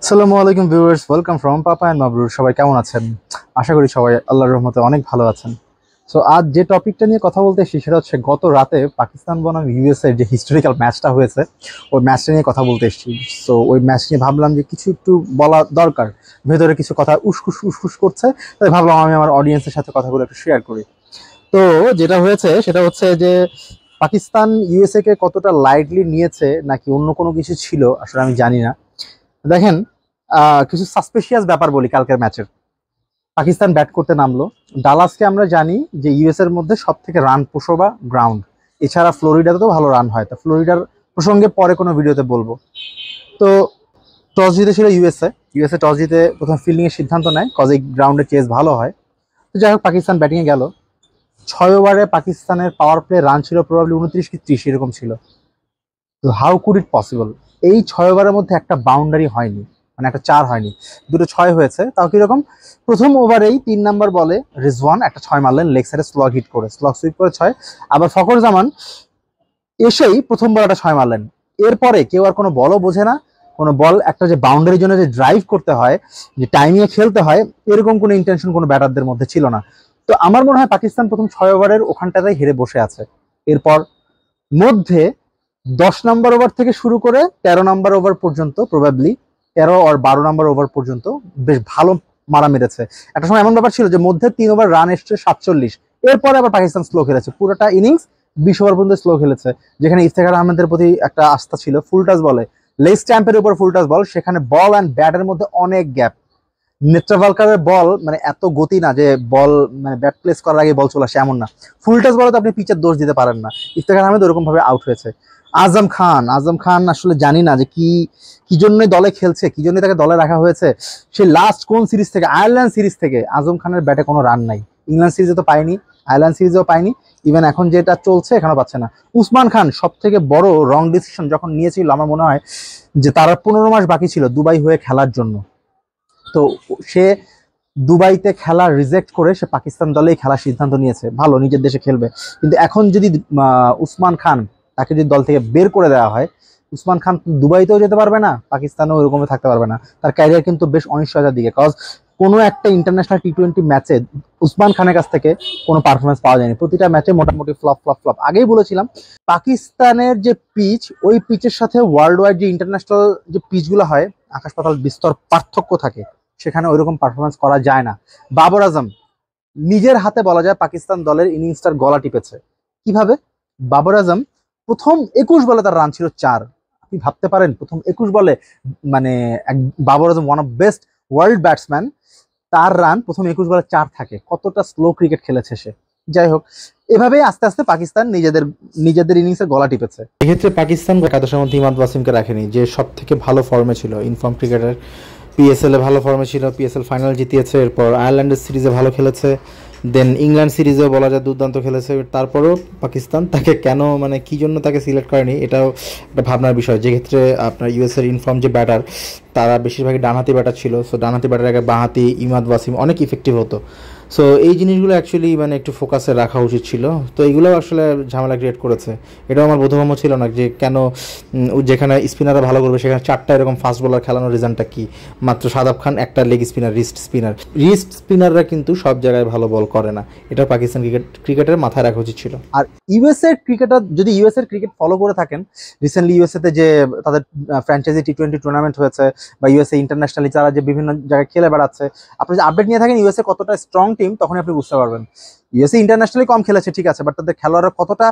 আসসালামু আলাইকুম viewers, welcome from papa and Mabrur. সবাই কেমন আছেন? আশা করি সবাই আল্লাহর রহমতে অনেক ভালো আছেন। সো আজ যে টপিকটা নিয়ে কথা বলতে এসেছি সেটা হচ্ছে গত রাতে পাকিস্তান বনাম ইউএসএ যে হিস্টোরিক্যাল ম্যাচটা হয়েছে, ওই ম্যাচটা নিয়ে কথা বলতে এসেছি। সো ওই ম্যাচ নিয়ে ভাবলাম যে কিছু একটু বলা দরকার, ভেতরে কিছু কথা উসকুস উসকুস করছে, তাই ভাবলাম আমি আমার অডিয়েন্সের সাথে কথাগুলো একটু শেয়ার করি। তো যেটা হয়েছে সেটা হচ্ছে যে পাকিস্তান ইউএসএ কে কতটা লাইটলি নিয়েছে নাকি অন্য কোনো কিছু ছিল আসলে আমি জানি না। দেখেন, কিছু সাসপিশিয়াস ব্যাপার বলি কালকের ম্যাচের। পাকিস্তান ব্যাট করতে নামলো। ডালাসকে আমরা জানি যে ইউএস এর মধ্যে সব থেকে রান পোষোবা গ্রাউন্ড। এছাড়া ফ্লোরিডাতে তো ভালো রান হয়, তা ফ্লোরিডার প্রসঙ্গে পরে কোনো ভিডিওতে বলবো। তো টস জিতেছিল ইউএসএ। ইউএসএ টস জিতে প্রথম ফিল্ডিং এর সিদ্ধান্ত নেয়, কজ এই গ্রাউন্ডে চেস ভালো হয়। তো যাই হোক, পাকিস্তান ব্যাটিংয়ে গেল। 6 ওভারে পাকিস্তানের পাওয়ার প্লে রান ছিল প্রবাবলি 29 কি 30 এরকম ছিল। তো হাউ কুড ইট পসিবল? এই 6 ওভারের মধ্যে একটা বাউন্ডারি হয়নি, মানে একটা চার হয়নি, দুটো ছয় হয়েছে। তাও কিরকম, প্রথম ওভারেই 3 নম্বর বলে রিজওয়ান একটা ছয় মারলেন লেগ সাইডে স্লগ হিট করে, স্লগ সুইপ করে ছয়। আবার ফখর জামান এসেই প্রথম বল একটা ছয় মারলেন। এরপরে কেউ আর কোনো বলও বোঝে না, কোনো বল একটা যে বাউন্ডারির জন্য যে ড্রাইভ করতে হয়, যে টাইমিংয়ে খেলতে হয়, এরকম কোনো ইন্টেনশন কোনো ব্যাটারদের মধ্যে ছিল না। তো আমার মনে হয় পাকিস্তান প্রথম 6 ওভারের ওখানটাতেই হেরে বসে আছে। এরপর মধ্যে 10 নম্বর ওভার থেকে শুরু করে 13 নম্বর ওভার পর্যন্ত, প্রবাবলি 13 আর 12 নম্বর ওভার পর্যন্ত বেশ ভালো মারা মেরেছে। একটা সময় এমন ব্যাপার ছিল যে মধ্যে 3 ওভার রান এসছে 47, এরপরে আবার পাকিস্তান স্লো খেলেছে পুরোটা ইনিংস, 20 ওভার পর্যন্ত স্লো খেলেছে। যেখানে ইফতেখার আহমেদের প্রতি একটা আস্থা ছিল, ফুল টাচ বলে, লেগ স্ট্যাম্পের উপর ফুল টাচ বল, সেখানে বল অ্যান্ড ব্যাটের মধ্যে অনেক গ্যাপ। নেত্রাভালকারের বল মানে এত গতি না যে বল মানে ব্যাট প্লেস করার আগে বল চলে আসে, এমন না। ফুল টাচ বলে তো আপনি পিচের দোষ দিতে পারেন না। ইফতেখার আহমেদ ওরকম ভাবে আউট হয়েছে। আজম খান আসলে জানি না যে কি কি জন্য দলে খেলছে, কি জন্য তাকে দলে রাখা হয়েছে। সে লাস্ট কোন সিরিজ থেকে, আয়ারল্যান্ড সিরিজ থেকে আজম খানের ব্যাটে কোনো রান নাই। ইংল্যান্ড সিরিজে তো পায়নি, আয়ারল্যান্ড সিরিজেও পায়নি, ইভেন এখন যেটা চলছে এখানেও পাচ্ছে না। উসমান খান সব থেকে বড় রং ডিসিশন যখন নিয়েছিল, আমার মনে হয় যে তার আর 15 মাস বাকি ছিল দুবাই হয়ে খেলার জন্য। তো সে দুবাইতে খেলা রিজেক্ট করে সে পাকিস্তান দলেই খেলার সিদ্ধান্ত নিয়েছে। ভালো, নিজের দেশে খেলবে। কিন্তু এখন যদি উসমান খান, তাকে যদি দল থেকে বের করে দেওয়া হয়, উসমান খান দুবাইতেও যেতে পারবে না, পাকিস্তানেও ওরকমই থাকতে পারবে না। তার ক্যারিয়ার কিন্তু বেশ অনিশ্চয়তার দিকে, কজ কোনো একটা ইন্টারন্যাশনাল টি-20 ম্যাচে উসমান খানের কাছ থেকে কোনো পারফরমেন্স পাওয়া যায়নি। প্রতিটা ম্যাচে মোটামুটি ফ্লপ ফ্লপ ফ্লপ। আগেই বলেছিলাম পাকিস্তানের যে পিচ, ওই পিচের সাথে ওয়ার্ল্ড ওয়াইড যে ইন্টারন্যাশনাল যে পিচগুলো হয়, আকাশ পাতাল বিস্তর পার্থক্য থাকে। সেখানে ওইরকম পারফরমেন্স করা যায় না। বাবর আজম নিজের হাতে বলা যায় পাকিস্তান দলের ইনিংসটার গলা টিপেছে। কিভাবে? বাবর আজম প্রথম 21 বলে তার রান ছিল 4। আপনি ভাবতে পারেন প্রথম 21 বলে, মানে Babar Azam one of best world batsman, তার রান প্রথম 21 বলে 4 থাকে, কতটা স্লো ক্রিকেট খেলেছে সে। যাই হোক, এভাবেই আস্তে আস্তে পাকিস্তান নিজেদের নিজেদের ইনিংসের গলা টিপেছে। এক্ষেত্রে পাকিস্তান একাদশের মধ্যে ইমাদ ওয়াসিমকে রাখেনি, যে সব থেকে ভালো ফর্মে ছিল, ইনফর্ম ক্রিকেটার। পিএসএল এ ভালো ফর্মে ছিল, পিএসএল ফাইনাল জিতিয়েছে, এরপর আয়ারল্যান্ডের সিরিজে ভালো খেলেছে, দেন ইংল্যান্ড সিরিজেও বলা যায় দুর্দান্ত খেলেছে। তারপরেও পাকিস্তান তাকে কেন, মানে কি জন্য তাকে সিলেক্ট করেনি, এটাও একটা ভাবনার বিষয়। যে ক্ষেত্রে আপনার ইউএসের ইনফর্ম যে ব্যাটার, তারা বেশিরভাগই ডানহাতি ব্যাটার ছিল। সো ডানহাতি ব্যাটার আগে বাঁহাতি ইমাদ ওয়াসিম অনেক ইফেক্টিভ হতো। সো এই জিনিসগুলো অ্যাকচুয়ালি মানে একটু ফোকাসে রাখা উচিত ছিল। তো এইগুলো আসলে ঝামেলা ক্রিয়েট করেছে। এটাও আমার বোধগম্য ছিল না যে কেন যেখানে স্পিনাররা ভালো করবে সেখানে 4টা এরকম ফাস্ট বোলার খেলানোর রিজনটা কি। মাত্র সাদাব খান একটা লেগ স্পিনার, রিস্ট স্পিনাররা কিন্তু সব জায়গায় ভালো বল করে না। এটা পাকিস্তান ক্রিকেটের মাথায় রাখা উচিত ছিল। আর ইউএসএ ক্রিকেটার যদি ইউএসএ ক্রিকেট ফলো করে থাকেন, রিসেন্টলি ইউএসএতে যে তাদের ফ্র্যাঞ্চাইজি টি-20 টুর্নামেন্ট হয়েছে, বা ইউএসএ ইন্টারন্যাশনালি তারা যে বিভিন্ন জায়গায় খেলে বেড়াচ্ছে, আপনি যদি আপডেট নিয়ে থাকেন ইউএসএ কতটা স্ট্রং টিম, তখনই আপনি বুঝতে পারবেন। ইউএসএ ইন্টারন্যাশনালি কম খেলেছে ঠিক আছে, বাট তাদের খেলোয়াড়রা কতটা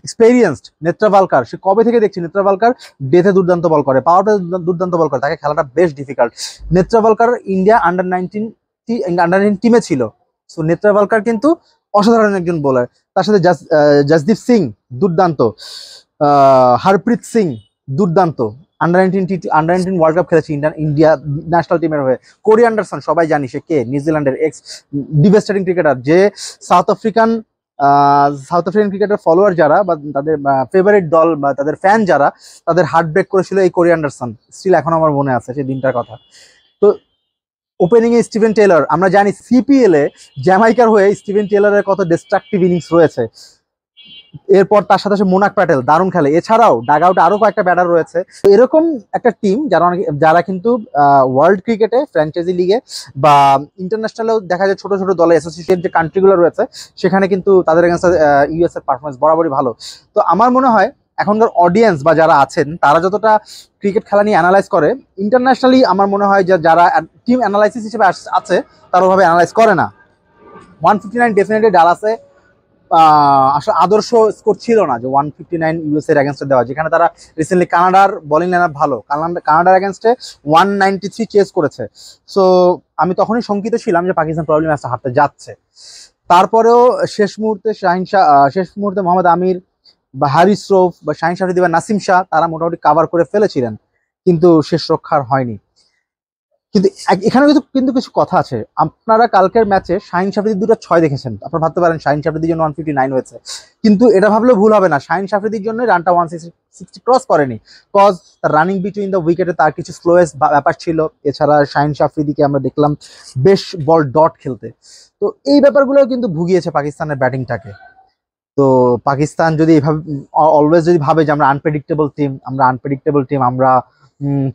এক্সপেরিয়েন্সড। নেত্রাভালকার, সে কবে থেকে দেখছি নেত্রাভালকার ডেথে দুর্দান্ত বল করে, পাওয়ারটা দুর্দান্ত বল করে, তাকে খেলাটা বেশ ডিফিকাল্ট। নেত্রাভালকার ইন্ডিয়া আন্ডার 19 টিমে ছিল। সো নেত্রাভালকার কিন্তু অসাধারণ একজন বোলার। তার সাথে জসদীপ সিং দুর্দান্ত, হরপ্রীত সিং দুর্দান্ত। আন্ডার 19 ওয়ার্ল্ড কাপ খেলেছে ইন্ডিয়া ন্যাশনাল টিমের হয়ে। কোরি অ্যান্ডারসন সবাই জানি সে কে, নিউজিল্যান্ডের এক্স ডিভাস্টেটিং ক্রিকেটার, যে সাউথ আফ্রিকান ক্রিকেটার ফলোয়ার যারা বা তাদের ফেভারিট দল বা তাদের ফ্যান যারা, তাদের হার্ট ব্রেক করেছিল এই কোরি অ্যান্ডারসন। স্টিল এখন আমার মনে আছে সেই দিনটার কথা। তো ওপেনিং এ স্টিভেন টেলর, আমরা জানি সিপিএল এ জ্যামাইকার হয়ে স্টিভেন টেলরের কত ডিস্ট্রাকটিভ ইনিংস রয়েছে। এরপর তার সাথে মোনাক প্যাটেল দারুণ খেলে, এছাড়াও ডাগ আউটে আরো কয়েকটা ব্যাটার রয়েছে। তো এরকম একটা টিম যারা কিন্তু ওয়ার্ল্ড ক্রিকেটে ফ্র্যাঞ্চাইজি লিগে বা ইন্টারন্যাশনালেও দেখা যায় ছোট ছোট দলে অ্যাসোসিয়েটেড যে কান্ট্রিগুলো রয়েছে সেখানে কিন্তু তাদের এগেন্সে ইউএস এর পারফরমেন্স বরাবরই ভালো। তো আমার মনে হয় এখনকার অডিয়েন্স বা যারা আছেন তারা যতটা ক্রিকেট খেলা নিয়ে অ্যানালাইজ করে, ইন্টারন্যাশনালি আমার মনে হয় যে যারা টিম অ্যানালাইসিস হিসেবে আছে তারা ওভাবে অ্যানালাইজ করে না। 159 ডেফিনেটলি ডালাসে আসলে আদর্শ স্কোর ছিল না যে 159 ইউএস এর এগেনস্টে দেওয়া, যেখানে তারা রিসেন্টলি কানাডার বোলিং লাইন আপ ভালো, কানাডার এগেনস্টে 193 চেস করেছে। সো আমি তখনই শঙ্কিত ছিলাম যে পাকিস্তান প্রবলেম ম্যাচটা হারতে যাচ্ছে। তারপরেও শেষ মুহূর্তে মোহাম্মদ আমির বা হারিস রৌফ বা শাহিন শাফরিদি বা নাসিম শাহ তারা মোটামুটি কাভার করে ফেলেছিলেন, কিন্তু শেষ রক্ষার হয়নি। কিন্তু এখানে কিন্তু কিছু কথা আছে। আপনারা কালকের ম্যাচে শাহিন শাফরিদির 2টা 6 দেখেছেন, আপনারা ভাবতে পারেন শাহিন শাফরিদির জন্য 159 হয়েছে, কিন্তু এটা ভাবলেও ভুল হবে না, শাহিন শাফরিদির জন্য রানটা 160 ক্রস করেনি, কজ তার রানিং বিটুইন দ্য উইকেটে তার কিছু স্লোয়েস্ট ব্যাপার ছিল। এছাড়া শাহিন শাফরিদিকে আমরা দেখলাম বেশ বল ডট খেলতে। তো এই ব্যাপারগুলো কিন্তু ভুগিয়েছে পাকিস্তানের ব্যাটিংটাকে। তো পাকিস্তান যদি এভাবে অলওয়েজ যদি ভাবে যে আমরা আনপ্রেডিক্টেবল টিম, আমরা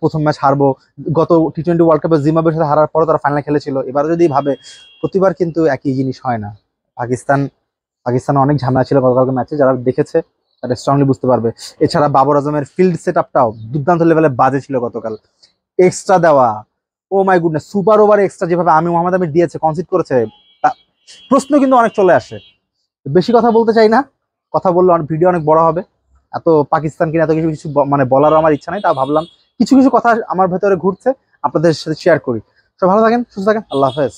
প্রথম ম্যাচ হারবো, গত টি-20 ওয়ার্ল্ড কাপে জিম্বাবুয়ের সাথে হারার পরে তারা ফাইনালে খেলেছিল, এবার যদি ভাবে, প্রতিবার কিন্তু একই জিনিস হয় না। পাকিস্তান অনেক ঝামেলা ছিল গতকালকে ম্যাচে, যারা দেখেছে তারা স্ট্রংলি বুঝতে পারবে। এছাড়া বাবর আজমের ফিল্ড সেট আপটাও দুর্দান্ত লেভেলে বাজে ছিল গতকাল। এক্সট্রা দেওয়া, ও মাই গুডনেস, সুপার ওভারে এক্সট্রা যেভাবে মোহাম্মদ আমির দিয়েছে, কনসিড করেছে, প্রশ্ন কিন্তু অনেক চলে আসে। বেশি কথা বলতে চাই না, কথা বললে ভিডিও অনেক বড় হবে। এত পাকিস্তান কিনা এত কিছু মানে বলারও আমার ইচ্ছা নাই, তা ভাবলাম কিছু কিছু কথা আমার ভেতরে ঘুরছে আপনাদের সাথে শেয়ার করি। সব ভালো থাকেন, সুস্থ থাকেন, আল্লাহ হাফেজ।